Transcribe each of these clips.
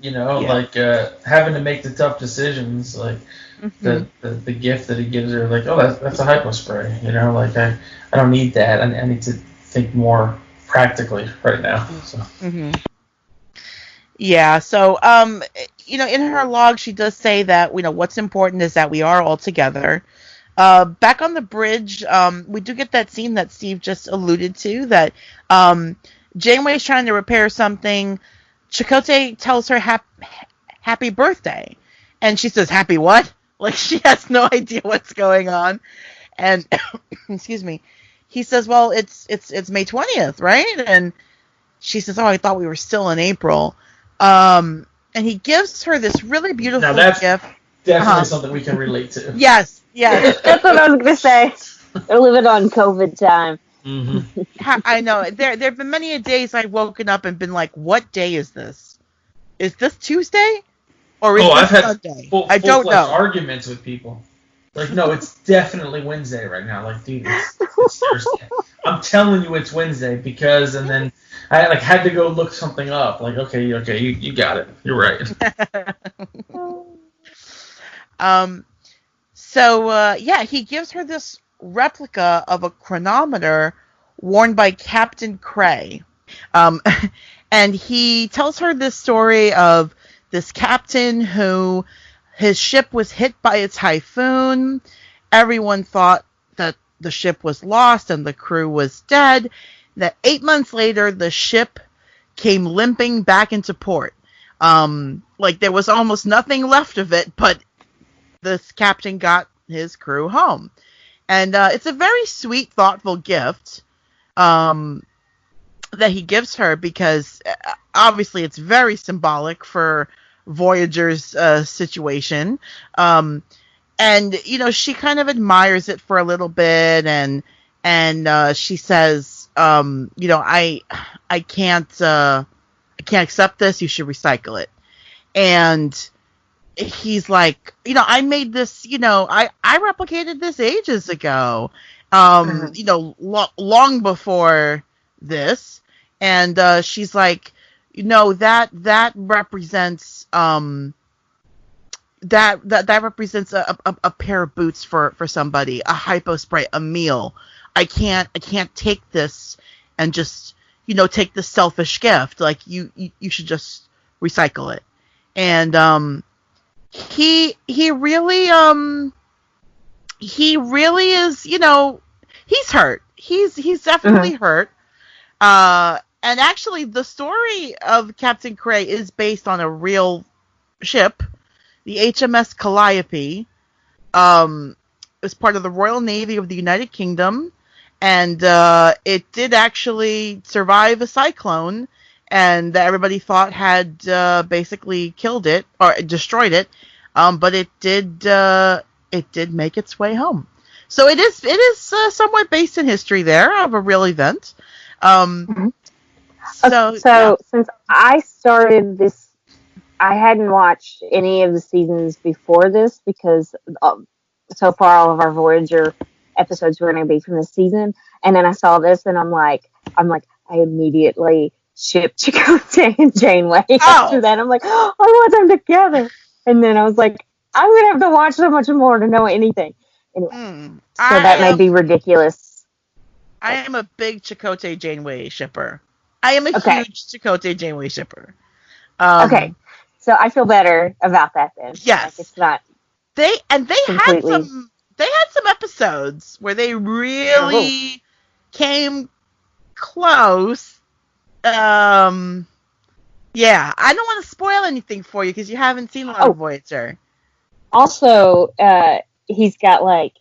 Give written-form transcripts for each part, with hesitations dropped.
like having to make the tough decisions, like the gift that he gives her, like, oh, that's a hypo spray, like I don't need that. I need to think more practically right now. So. Yeah. So, in her log, she does say that what's important is that we are all together. Back on the bridge, we do get that scene that Steve just alluded to, that Janeway's trying to repair something. Chakotay tells her happy birthday, and she says, happy what? Like, she has no idea what's going on. And excuse me, he says, well, it's May 20th, right? And she says, oh, I thought we were still in April. And he gives her this really beautiful gift. Definitely something we can relate to. Yes. That's what I was going to say. They're living on COVID time. I know. There have been many a days I've woken up and been like, what day is this? Is this Tuesday? Or is this Sunday? I don't know. Arguments with people. Like, no, it's definitely Wednesday right now. Like, dude, it's Thursday. I'm telling you it's Wednesday because, and then I had to go look something up. Like, okay, you got it. You're right. So he gives her this replica of a chronometer worn by Captain Cray. And he tells her this story of this captain who his ship was hit by a typhoon. Everyone thought that the ship was lost and the crew was dead. That 8 months later, the ship came limping back into port. Like there was almost nothing left of it, but this captain got his crew home. And it's a very sweet, thoughtful gift that he gives her because obviously it's very symbolic for Voyager's situation. And, she kind of admires it for a little bit and she says, I can't accept this. You should recycle it. And he's like, I made this, I replicated this ages ago, long before this. And she's like, that represents that represents a pair of boots for somebody, a hypo spray, a meal. I can't take this and just take this selfish gift. Like you should just recycle it. And he really is, he's hurt. He's definitely hurt. And actually the story of Captain Cray is based on a real ship, the HMS Calliope. It was part of the Royal Navy of the United Kingdom, and it did actually survive a cyclone, and everybody thought had basically killed it or destroyed it, but it did make its way home. So it is somewhat based in history there of a real event. So since I started this, I hadn't watched any of the seasons before this because so far all of our Voyager episodes were going to be from this season. And then I saw this and I'm like, I immediately shipped Chakotay and Janeway. After that, I'm like, I want them together. And then I was like, I'm going to have to watch so much more to know anything. Anyway, so that may be ridiculous. I am a big Chakotay Janeway shipper. I am a huge Chakotay Janeway shipper. Okay, so I feel better about that then. Yes, like it's not. They had some episodes where they really came close. Yeah, I don't want to spoil anything for you because you haven't seen a lot of Voyager. Also, he's got like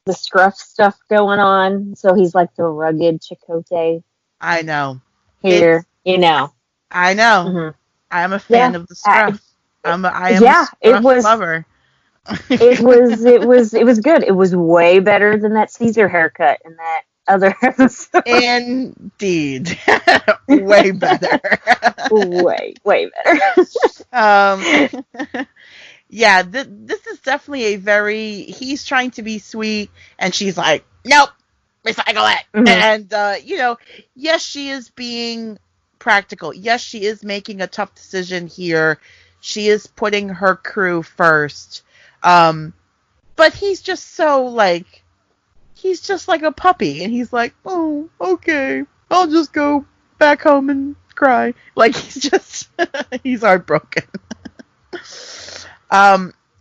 the scruff stuff going on, so he's like the rugged Chakotay. I know. Here, I know. Mm-hmm. I'm a fan of the scruff. I am a scruff lover. it was good. It was way better than that Caesar haircut in that other episode. Indeed. Way better. way better. Yeah, this is definitely he's trying to be sweet, and she's like, nope, recycle it. Mm-hmm. And, yes, she is being practical. Yes, she is making a tough decision here She is putting her crew first. But he's just so like, he's just like a puppy, and he's like, oh, okay, I'll just go back home and cry. Like, he's just, he's heartbroken.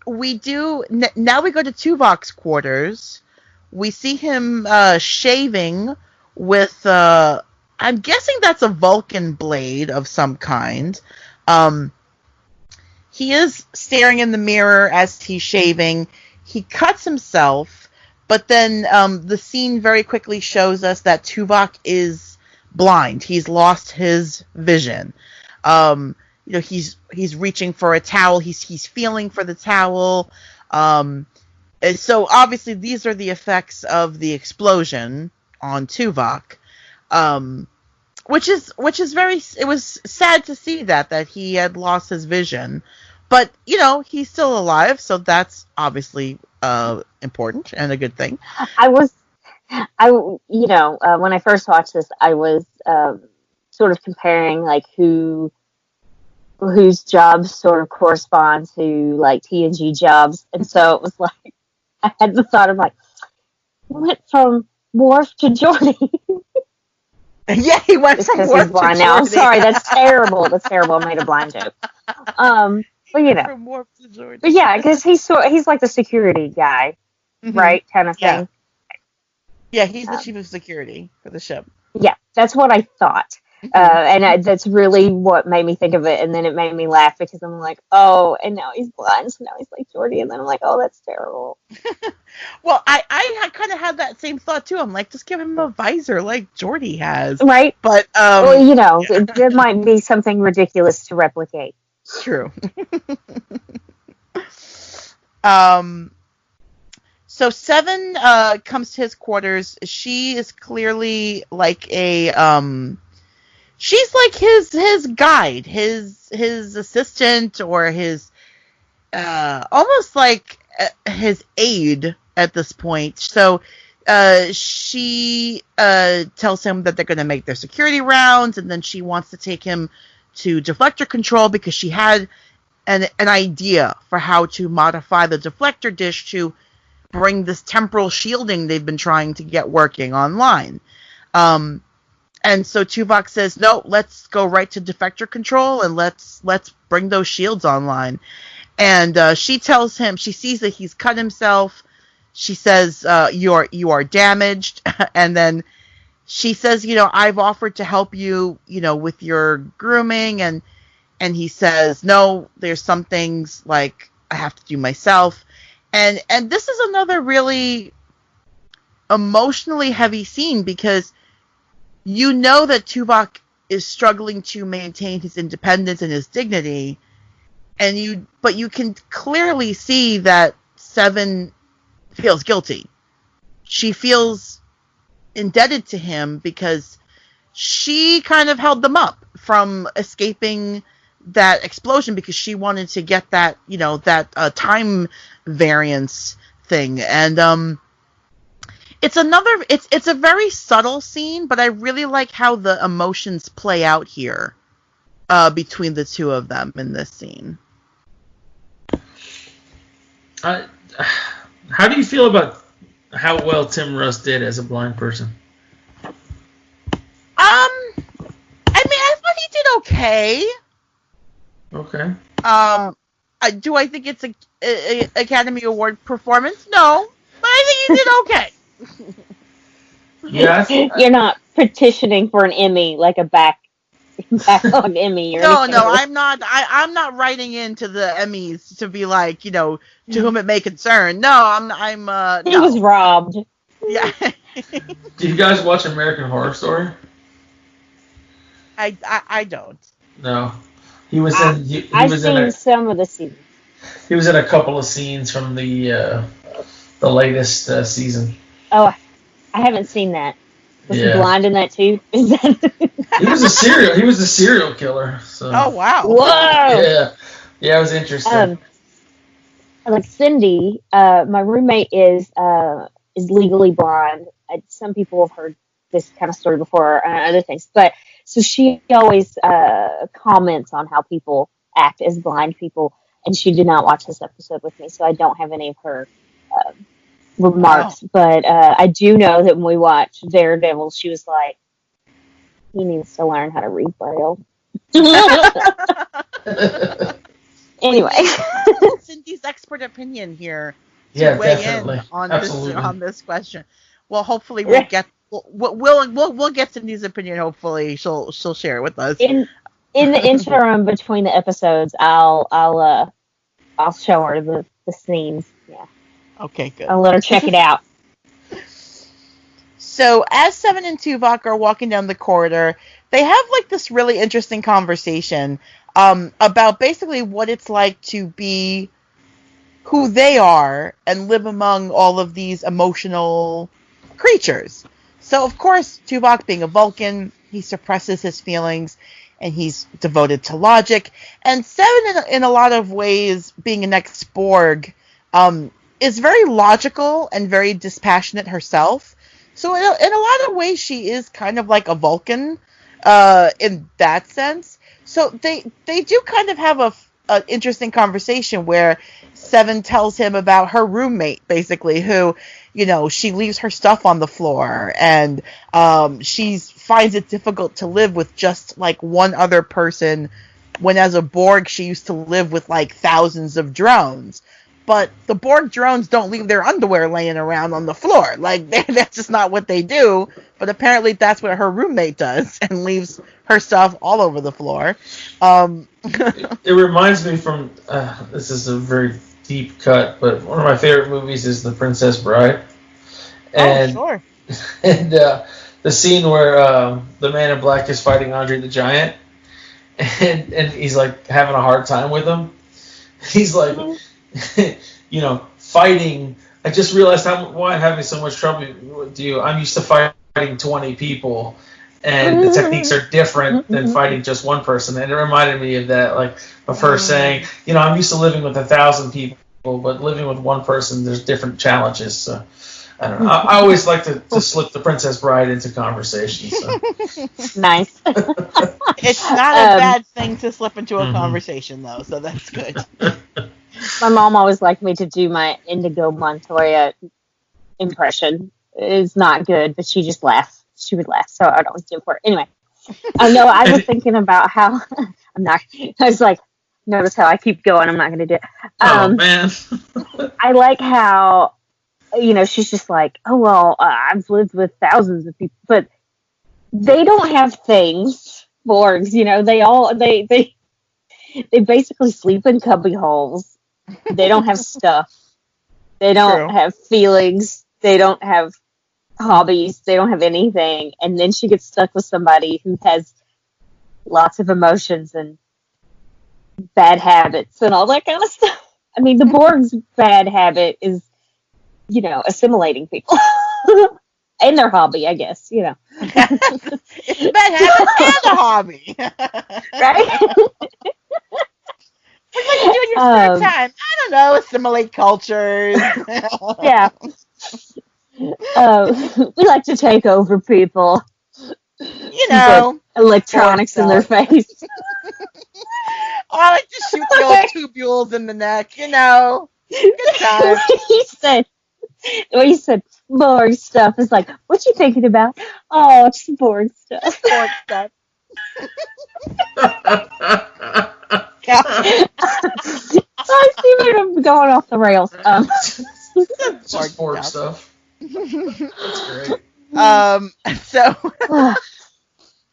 We do, now we go to Tuvok's quarters. We see him shaving with, I'm guessing that's a Vulcan blade of some kind. He is staring in the mirror as he's shaving. He cuts himself, but then the scene very quickly shows us that Tuvok is blind. He's lost his vision. He's reaching for a towel. He's feeling for the towel. And so obviously these are the effects of the explosion on Tuvok. Which is it was sad to see that he had lost his vision. But, he's still alive, so that's obviously important and a good thing. when I first watched this, I was sort of comparing, like, whose jobs sort of correspond to, like, TNG jobs. And so it was like, I had the thought of, like, went from Worf to Geordi. Yeah, he went from Worf to blind now. I'm sorry, that's terrible. That's terrible. I made a blind joke. But from Worf to Geordi. But yeah, because he's like the security guy, right? Kind of thing. Yeah, he's the chief of security for the ship. Yeah, that's what I thought. And that's really what made me think of it. And then it made me laugh because I'm like, oh, and now he's blind, so now he's like Geordi. And then I'm like, oh, that's terrible. Well, I kind of had that same thought too. I'm like, just give him a visor like Geordi has. Right. But, there might be something ridiculous to replicate. True. So Seven comes to his quarters. She is clearly like she's like his guide, his assistant, or his almost like his aide at this point. So she tells him that they're going to make their security rounds, and then she wants to take him to deflector control because she had an idea for how to modify the deflector dish to bring this temporal shielding they've been trying to get working online. And so Tuvok says, no, let's go right to defector control and let's bring those shields online. And she tells him, she sees that he's cut himself. She says, you are damaged. And then she says, I've offered to help you, with your grooming. And he says, no, there's some things like I have to do myself. And this is another really emotionally heavy scene because that Tuvok is struggling to maintain his independence and his dignity. But you can clearly see that Seven feels guilty. She feels indebted to him because she kind of held them up from escaping that explosion because she wanted to get that, that time variance thing. And it's a very subtle scene, but I really like how the emotions play out here between the two of them in this scene. How do you feel about how well Tim Russ did as a blind person? I thought he did okay. Okay. Do I think it's a Academy Award performance? No, but I think he did okay. Yeah, you're not petitioning for an Emmy like a backlog Emmy. Or no, anything. I'm not. I'm not writing into the Emmys to be like, to whom it may concern. No, I'm. He was robbed. Yeah. Do you guys watch American Horror Story? I don't. No. He was in. I've seen some of the scenes. He was in a couple of scenes from the latest season. Oh, I haven't seen that. Was he blind in that too? Is that? He was a serial killer. So. Oh wow! Whoa! Yeah, it was interesting. Like Cindy, my roommate is legally blind. Some people have heard this kind of story before and other things, but so she always comments on how people act as blind people, and she did not watch this episode with me, so I don't have any of her remarks. Wow. But I do know that when we watched Daredevil, she was like, he needs to learn how to read Braille. Anyway. Cindy's expert opinion here to Yeah, weigh definitely. in on Absolutely. this question. Well, hopefully we'll get Cindy's opinion. Hopefully she'll share it with us. In the interim between the episodes, I'll show her the scenes. Yeah. Okay, good. I'll let her check it out. So as Seven and Tuvok are walking down the corridor, they have like this really interesting conversation about basically what it's like to be who they are and live among all of these emotional creatures. So of course, Tuvok being a Vulcan, he suppresses his feelings and he's devoted to logic. And Seven, in a lot of ways, being an ex-Borg, is very logical and very dispassionate herself. So in a lot of ways, she is kind of like a Vulcan in that sense. So they do kind of have an interesting conversation where Seven tells him about her roommate, basically, who, you know, she leaves her stuff on the floor, and she finds it difficult to live with just like one other person, when as a Borg she used to live with like thousands of drones. But the Borg drones don't leave their underwear laying around on the floor. Like, that's just not what they do. But apparently that's what her roommate does, and leaves her stuff all over the floor. It reminds me from, this is a very deep cut, but one of my favorite movies is The Princess Bride. And, sure. And the scene where the man in black is fighting Andre the Giant, and he's like having a hard time with him. He's like... you know, fighting. I just realized why I'm having so much trouble with you. I'm used to fighting 20 people, and the techniques are different than fighting just one person. And it reminded me of that, like of her saying, you know, I'm used to living with 1,000 people, but living with one person, there's different challenges. So I don't know. I always like to slip the Princess Bride into conversation. So. Nice. It's not a bad thing to slip into a conversation, though, so that's good. My mom always liked me to do my Indigo Montoya impression. It's not good, but she just laughs. She would laugh, so I'd always do it for her. Anyway, no, I was thinking about how I'm not. I was like, notice how I keep going. I'm not going to do it. Oh man! I like how, you know, she's just like, oh well, I've lived with thousands of people, but they don't have things. Borgs, you know, they basically sleep in cubby holes. They don't have stuff. They don't have feelings. They don't have hobbies. They don't have anything. And then she gets stuck with somebody who has lots of emotions and bad habits and all that kind of stuff. I mean, the Borg's bad habit is, you know, assimilating people. And their hobby, I guess, you know. It's a bad habit and a hobby. Right? What do you do in your spare time? I don't know, assimilate cultures. Yeah. We like to take over people. You know. Electronics in their face. I like to shoot the old tubules in the neck, you know. Good time. He said, Borg stuff. It's like, what you thinking about? Oh, it's Borg stuff. Borg stuff. I see where I'm going off the rails. Just Borg stuff. That's great.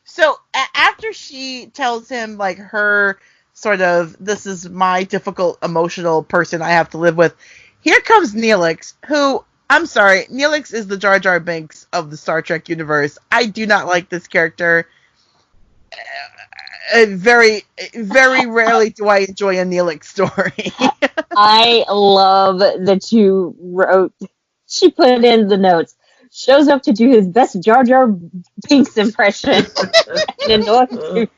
So after she tells him, like, her sort of, this is my difficult emotional person I have to live with, here comes Neelix, who, I'm sorry, Neelix is the Jar Jar Binks of the Star Trek universe. I do not like this character. Very, very rarely do I enjoy a Neelix story. I love that you wrote, she put in the notes, shows up to do his best Jar Jar Binks impression and annoys Tuvok.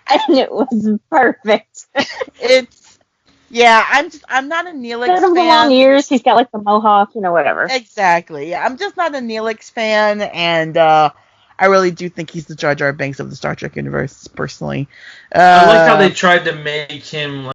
And it was perfect. I'm not a Neelix fan. The long ears, he's got like the mohawk, you know, whatever. Exactly. Yeah, I'm just not a Neelix fan, and I really do think he's the Jar Jar Binks of the Star Trek universe, personally. I like how they tried to make him